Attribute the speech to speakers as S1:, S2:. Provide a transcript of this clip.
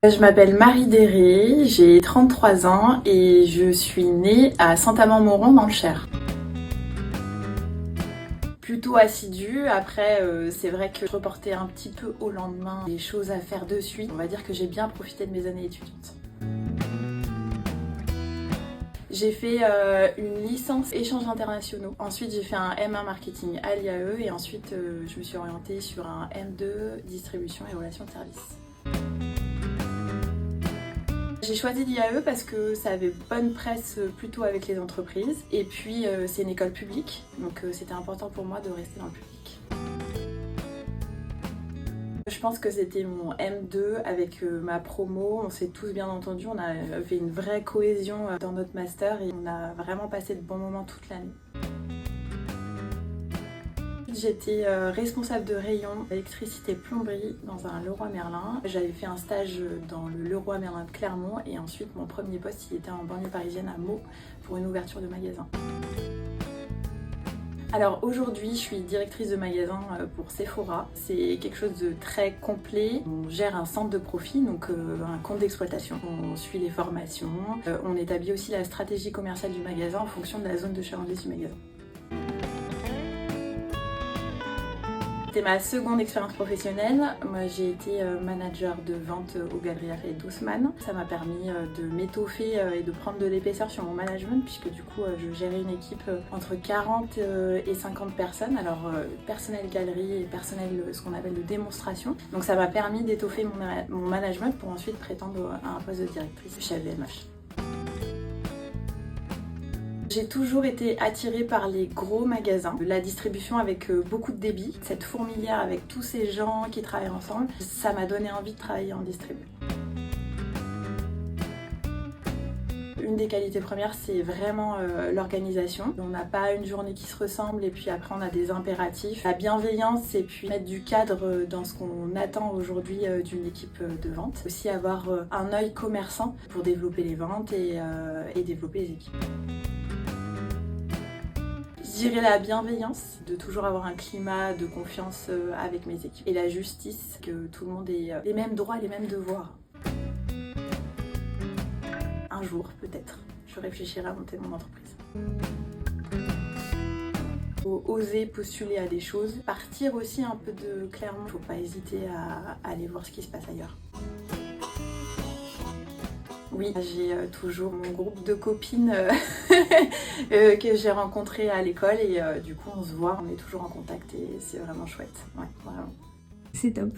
S1: Je m'appelle Marie Déré, j'ai 33 ans et je suis née à Saint-Amand-Montrond dans le Cher. Plutôt assidue, après c'est vrai que je reportais un petit peu au lendemain des choses à faire de suite. On va dire que j'ai bien profité de mes années étudiantes. J'ai fait une licence échanges internationaux. Ensuite j'ai fait un M1 marketing à l'IAE et ensuite je me suis orientée sur un M2 distribution et relations de service. J'ai choisi l'IAE parce que ça avait bonne presse plutôt avec les entreprises et puis c'est une école publique donc c'était important pour moi de rester dans le public. Je pense que c'était mon M2 avec ma promo, on s'est tous bien entendus, on a fait une vraie cohésion dans notre master et on a vraiment passé de bons moments toute l'année. J'étais responsable de rayon électricité plomberie dans un Leroy Merlin. J'avais fait un stage dans le Leroy Merlin de Clermont et ensuite mon premier poste il était en banlieue parisienne à Meaux pour une ouverture de magasin. Alors aujourd'hui je suis directrice de magasin pour Sephora. C'est quelque chose de très complet. On gère un centre de profit, donc un compte d'exploitation. On suit les formations. On établit aussi la stratégie commerciale du magasin en fonction de la zone de chalandise du magasin. C'était ma seconde expérience professionnelle. Moi, j'ai été manager de vente aux Galeries Lafayette d'Haussmann. Ça m'a permis de m'étoffer et de prendre de l'épaisseur sur mon management puisque du coup, je gérais une équipe entre 40 et 50 personnes. Alors, personnel galerie et personnel ce qu'on appelle de démonstration. Donc, ça m'a permis d'étoffer mon management pour ensuite prétendre à un poste de directrice chez LVMH. J'ai toujours été attirée par les gros magasins, la distribution avec beaucoup de débit, cette fourmilière avec tous ces gens qui travaillent ensemble, ça m'a donné envie de travailler en distribu. Une des qualités premières, c'est vraiment l'organisation. On n'a pas une journée qui se ressemble et puis après on a des impératifs. La bienveillance et puis mettre du cadre dans ce qu'on attend aujourd'hui d'une équipe de vente. Aussi avoir un œil commerçant pour développer les ventes et développer les équipes. Je dirais la bienveillance, de toujours avoir un climat de confiance avec mes équipes. Et la justice, que tout le monde ait les mêmes droits et les mêmes devoirs. Un jour, peut-être, je réfléchirai à monter mon entreprise. Faut oser postuler à des choses, partir aussi un peu de Clermont. Faut pas hésiter à aller voir ce qui se passe ailleurs. Oui, j'ai toujours mon groupe de copines que j'ai rencontré à l'école et du coup on se voit, on est toujours en contact et c'est vraiment chouette. Ouais, vraiment.
S2: C'est top.